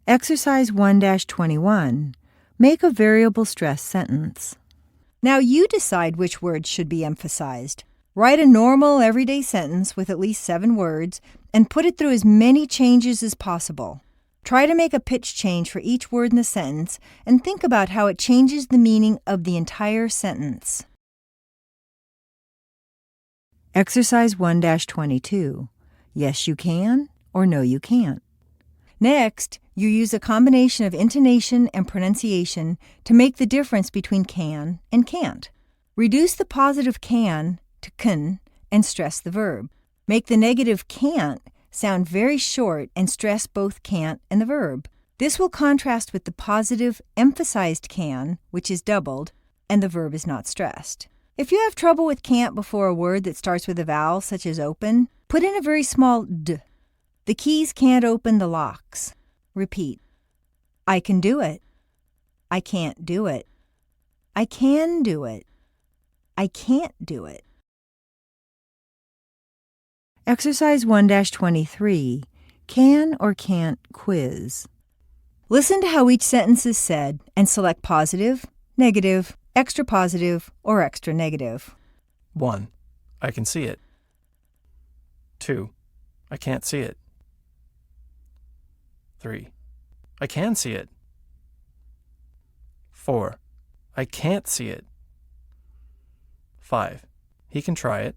Exercise 1-21. Make a variable stress sentence. Now you decide which words should be emphasized. Write a normal, everyday sentence with at least 7 words and put it through as many changes as possible. Try to make a pitch change for each word in the sentence and think about how it changes the meaning of the entire sentence. Exercise 1-22. Yes, you can, or no, you can't. Next, you use a combination of intonation and pronunciation to make the difference between can and can't. Reduce the positive can to can and stress the verb. Make the negative can't sound very short and stress both can't and the verb. This will contrast with the positive emphasized can, which is doubled, and the verb is not stressed. If you have trouble with can't before a word that starts with a vowel, such as open, put in a very small d. The keys can't open the locks. Repeat. I can do it. I can't do it. I can do it. I can't do it. Exercise 1-23. Can or can't quiz. Listen to how each sentence is said and select positive, negative, extra positive, or extra negative. 1. I can see it. 2. I can't see it. 3. I can see it. 4. I can't see it. 5. He can try it.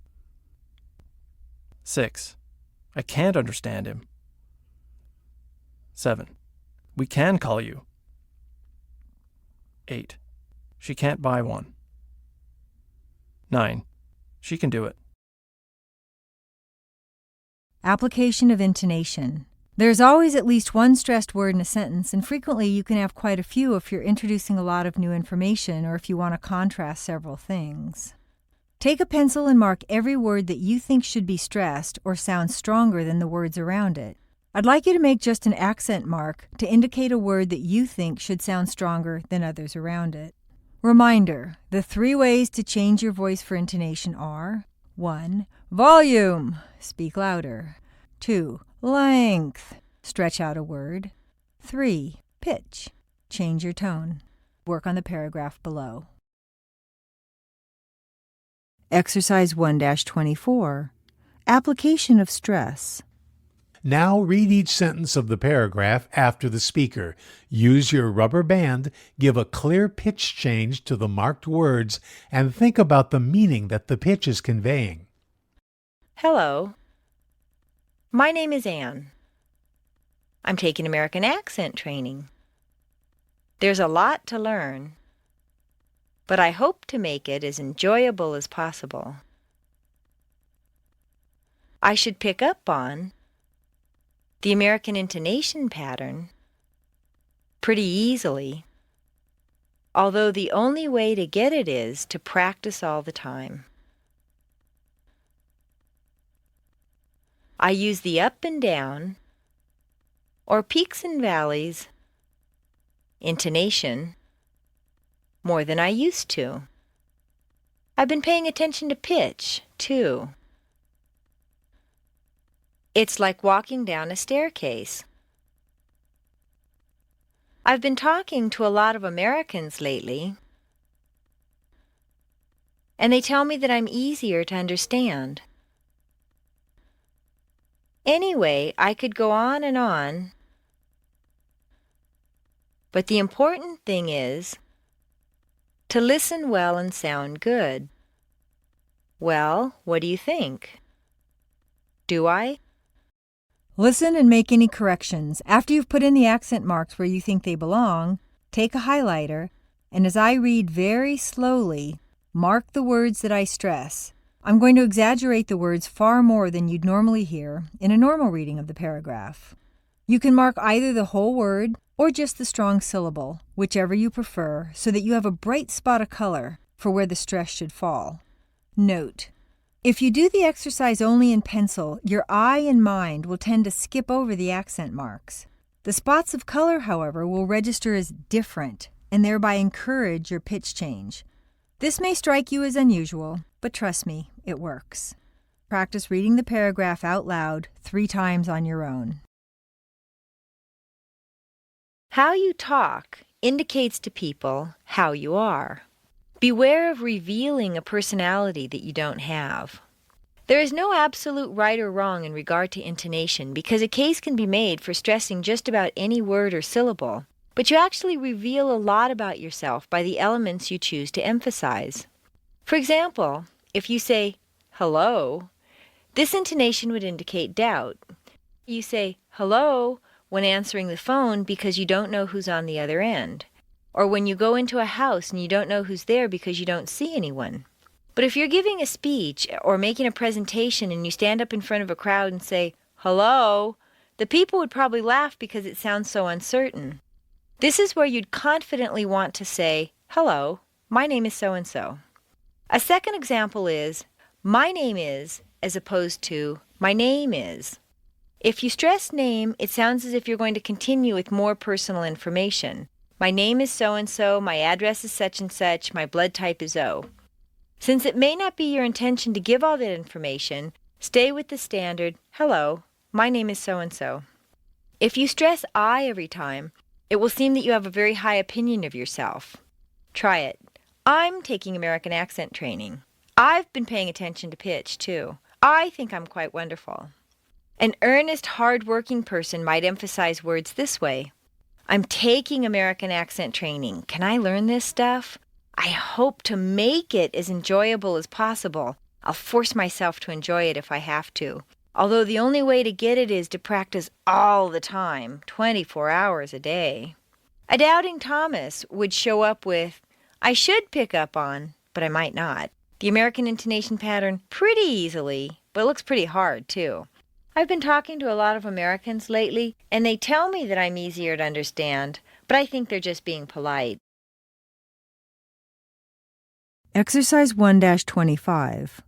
6. I can't understand him. 7. We can call you. 8. She can't buy one. 9. She can do it. Application of intonation. There's always at least one stressed word in a sentence, and frequently you can have quite a few if you're introducing a lot of new information or if you want to contrast several things. Take a pencil and mark every word that you think should be stressed or sound stronger than the words around it. I'd like you to make just an accent mark to indicate a word that you think should sound stronger than others around it. Reminder, the 3 ways to change your voice for intonation are 1. Volume, speak louder. 2. Length, stretch out a word. 3. Pitch, change your tone. Work on the paragraph below. Exercise 1-24. Application of stress. Now read each sentence of the paragraph after the speaker. Use your rubber band, give a clear pitch change to the marked words, and think about the meaning that the pitch is conveying. Hello. My name is Anne. I'm taking American accent training. There's a lot to learn, but I hope to make it as enjoyable as possible. I should pick up on the American intonation pattern pretty easily, although the only way to get it is to practice all the time. I use the up and down, or peaks and valleys, intonation more than I used to. I've been paying attention to pitch, too. It's like walking down a staircase. I've been talking to a lot of Americans lately, and they tell me that I'm easier to understand. Anyway, I could go on, but the important thing is to listen well and sound good. Well, what do you think? Do I? Listen and make any corrections. After you've put in the accent marks where you think they belong, take a highlighter, and as I read very slowly, mark the words that I stress. I'm going to exaggerate the words far more than you'd normally hear in a normal reading of the paragraph. You can mark either the whole word or just the strong syllable, whichever you prefer, so that you have a bright spot of color for where the stress should fall. Note: if you do the exercise only in pencil, your eye and mind will tend to skip over the accent marks. The spots of color, however, will register as different and thereby encourage your pitch change. This may strike you as unusual, but trust me, it works. Practice reading the paragraph out loud 3 times on your own. How you talk indicates to people how you are. Beware of revealing a personality that you don't have. There is no absolute right or wrong in regard to intonation because a case can be made for stressing just about any word or syllable, but you actually reveal a lot about yourself by the elements you choose to emphasize. For example, if you say, hello, this intonation would indicate doubt. You say, hello, when answering the phone because you don't know who's on the other end, or when you go into a house and you don't know who's there because you don't see anyone. But if you're giving a speech or making a presentation and you stand up in front of a crowd and say, hello, the people would probably laugh because it sounds so uncertain. This is where you'd confidently want to say, hello, my name is so-and-so. A second example is, my name is, as opposed to, my name is. If you stress name, it sounds as if you're going to continue with more personal information. My name is so-and-so, my address is such and such, my blood type is O. Since it may not be your intention to give all that information, stay with the standard, hello, my name is so-and-so. If you stress I every time, it will seem that you have a very high opinion of yourself. Try it. I'm taking American accent training. I've been paying attention to pitch, too. I think I'm quite wonderful. An earnest, hard-working person might emphasize words this way. I'm taking American accent training. Can I learn this stuff? I hope to make it as enjoyable as possible. I'll force myself to enjoy it if I have to. Although the only way to get it is to practice all the time, 24 hours a day. A doubting Thomas would show up with, I should pick up on, but I might not. The American intonation pattern pretty easily, but it looks pretty hard too. I've been talking to a lot of Americans lately, and they tell me that I'm easier to understand, but I think they're just being polite. Exercise 1-25,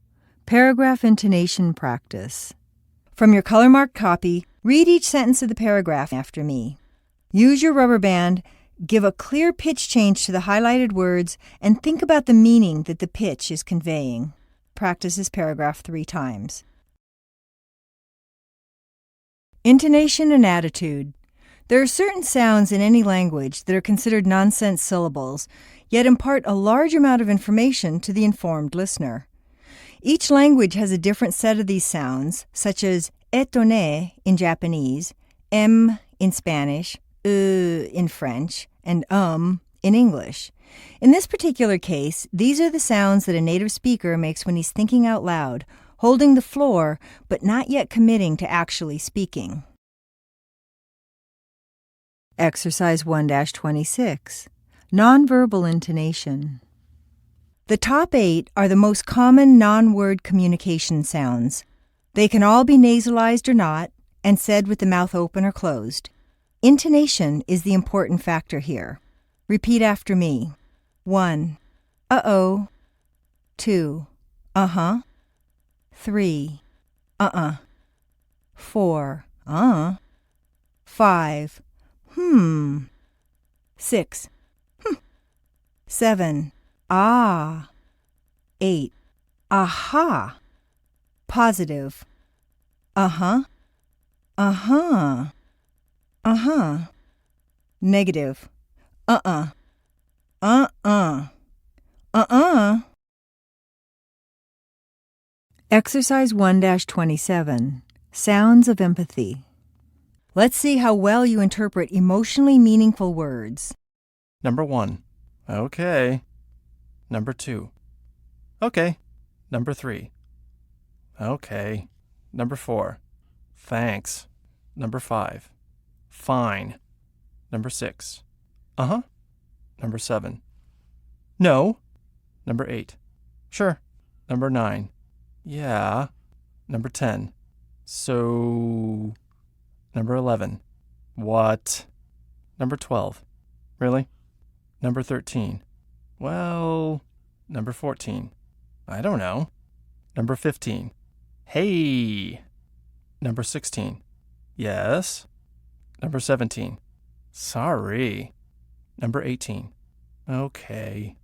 Paragraph Intonation Practice. From your color-marked copy, read each sentence of the paragraph after me. Use your rubber band, give a clear pitch change to the highlighted words, and think about the meaning that the pitch is conveying. Practice this paragraph 3 times. Intonation and attitude. There are certain sounds in any language that are considered nonsense syllables, yet impart a large amount of information to the informed listener. Each language has a different set of these sounds, such as étonné in Japanese, in Spanish, in French, and in English. In this particular case, these are the sounds that a native speaker makes when he's thinking out loud, holding the floor, but not yet committing to actually speaking. Exercise 1-26, Nonverbal Intonation. The top 8 are the most common non-word communication sounds. They can all be nasalized or not, and said with the mouth open or closed. Intonation is the important factor here. Repeat after me. 1. Uh-oh. 2. Uh-huh. 3. Uh-uh. 4. 5. 6. 7. Ah. 8. Aha. Positive. Uh-huh. Uh-huh. Uh-huh. Negative. Uh-uh. Uh-uh. Uh-uh. Exercise 1-27, Sounds of Empathy. Let's see how well you interpret emotionally meaningful words. Number 1. Okay. Number 2. Okay. Number 3. Okay. Number 4. Thanks. Number 5. Fine. Number 6. Uh-huh. Number 7. No. Number 8. Sure. Number 9. Yeah. Number 10. So. Number 11. What? Number 12. Really? Number 13. Well. Number 14. I don't know. Number 15. Hey. Number 16. Yes. Number 17. Sorry. Number 18. Okay.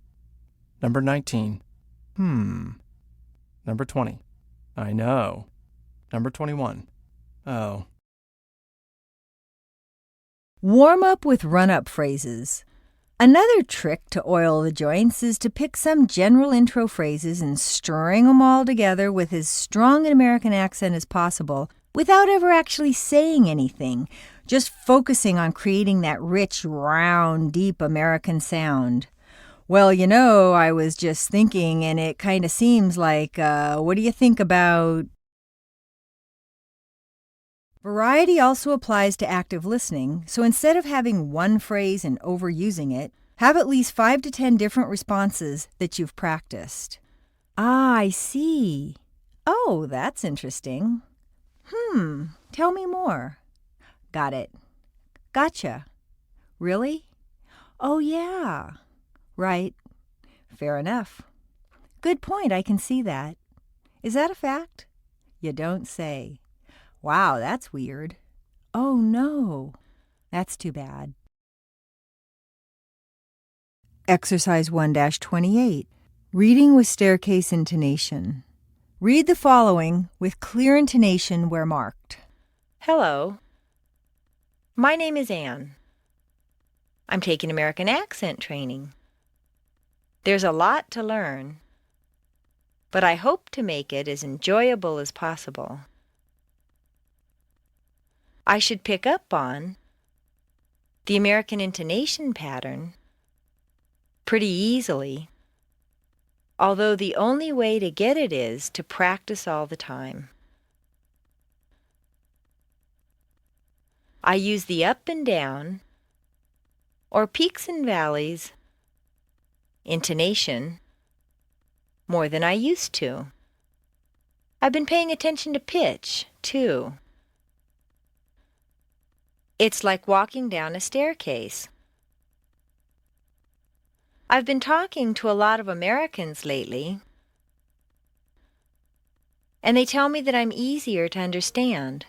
Number 19. Number 20. I know. Number 21. Oh. Warm up with run-up phrases. Another trick to oil the joints is to pick some general intro phrases and string them all together with as strong an American accent as possible without ever actually saying anything, just focusing on creating that rich, round, deep American sound. Well, I was just thinking, and it kind of seems like, what do you think about... Variety also applies to active listening, so instead of having one phrase and overusing it, have at least 5 to 10 different responses that you've practiced. Ah, I see. Oh, that's interesting. Tell me more. Got it. Gotcha. Really? Oh, yeah. Right. Fair enough. Good point, I can see that. Is that a fact? You don't say. Wow, that's weird. Oh, no. That's too bad. Exercise 1-28. Reading with staircase intonation. Read the following with clear intonation where marked. Hello. My name is Anne. I'm taking American accent training. There's a lot to learn, but I hope to make it as enjoyable as possible. I should pick up on the American intonation pattern pretty easily, although the only way to get it is to practice all the time. I use the up and down, or peaks and valleys, intonation more than I used to. I've been paying attention to pitch, too. It's like walking down a staircase. I've been talking to a lot of Americans lately, and they tell me that I'm easier to understand.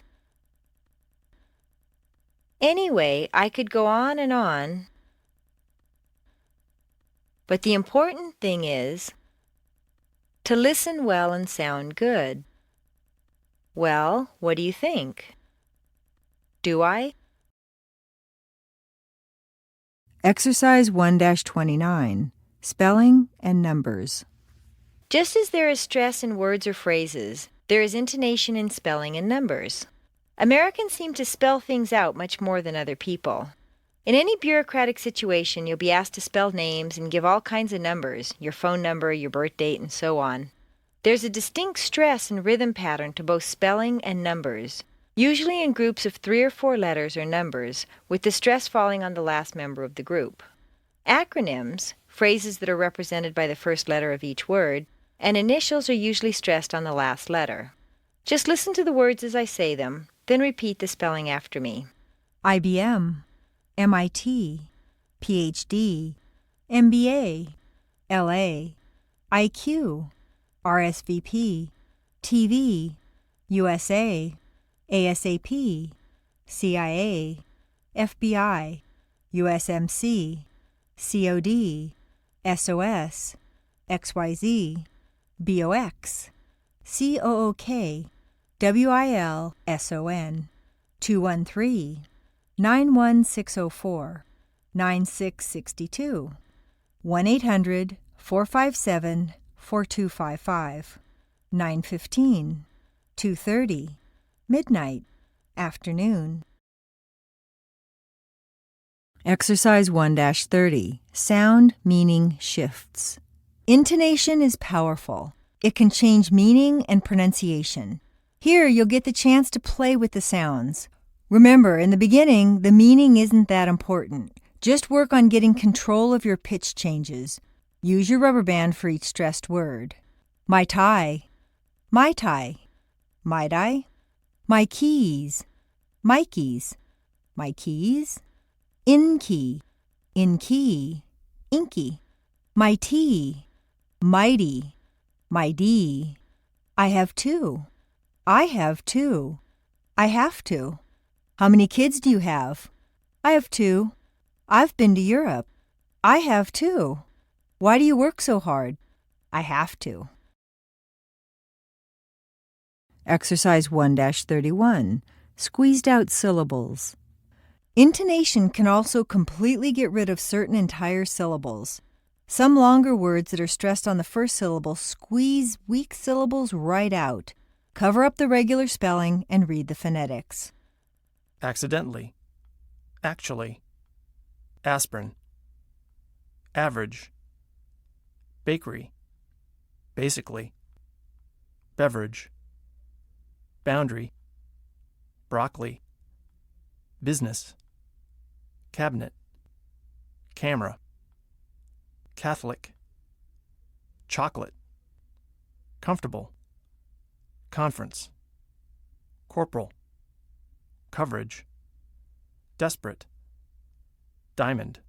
Anyway, I could go on and on, but the important thing is to listen well and sound good. Well, what do you think? Do I? Exercise 1-29. Spelling and numbers. Just as there is stress in words or phrases, there is intonation in spelling and numbers. Americans seem to spell things out much more than other people. In any bureaucratic situation, you'll be asked to spell names and give all kinds of numbers, your phone number, your birth date, and so on. There's a distinct stress and rhythm pattern to both spelling and numbers, usually in groups of 3 or 4 letters or numbers, with the stress falling on the last member of the group. Acronyms, phrases that are represented by the first letter of each word, and initials are usually stressed on the last letter. Just listen to the words as I say them, then repeat the spelling after me. IBM, MIT, PhD, MBA, LA, IQ, RSVP, TV, USA, ASAP, CIA, FBI, USMC, COD, SOS, XYZ, BOX, COOK, WILSON, 213, 91604, 9662, 1-800-457-4255, 915, 2:30, midnight, afternoon. Exercise 1-30. Sound meaning shifts. Intonation is powerful. It can change meaning and pronunciation. Here, you'll get the chance to play with the sounds. Remember, in the beginning, the meaning isn't that important. Just work on getting control of your pitch changes. Use your rubber band for each stressed word. My tie, my tie, might I? My keys, Mikey's, my keys. In key, inky. My tea, mighty, my D. I have 2. I have 2. I have to. How many kids do you have? I have 2. I've been to Europe. I have 2. Why do you work so hard? I have to. Exercise 1-31. Squeezed out syllables. Intonation can also completely get rid of certain entire syllables. Some longer words that are stressed on the first syllable squeeze weak syllables right out. Cover up the regular spelling and read the phonetics. Accidentally, actually, aspirin, average, bakery, basically, beverage, boundary, broccoli, business, cabinet, camera, Catholic, chocolate, comfortable, conference, corporal, coverage, desperate, diamond,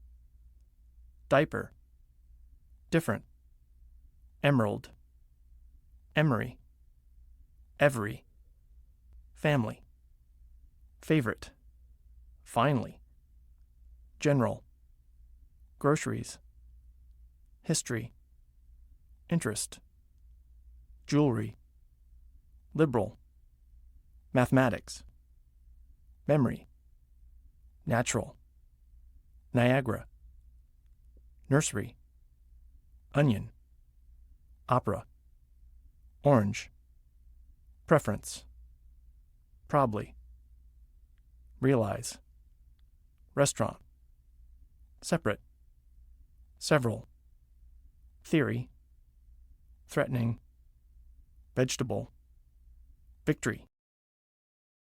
diaper, different, emerald, emery, every, family, favorite, finally, general, groceries, history, interest, jewelry, liberal, mathematics, memory, natural, Niagara, nursery, onion, opera, orange, preference, probably, realize, restaurant, separate, several, theory, threatening, vegetable, victory,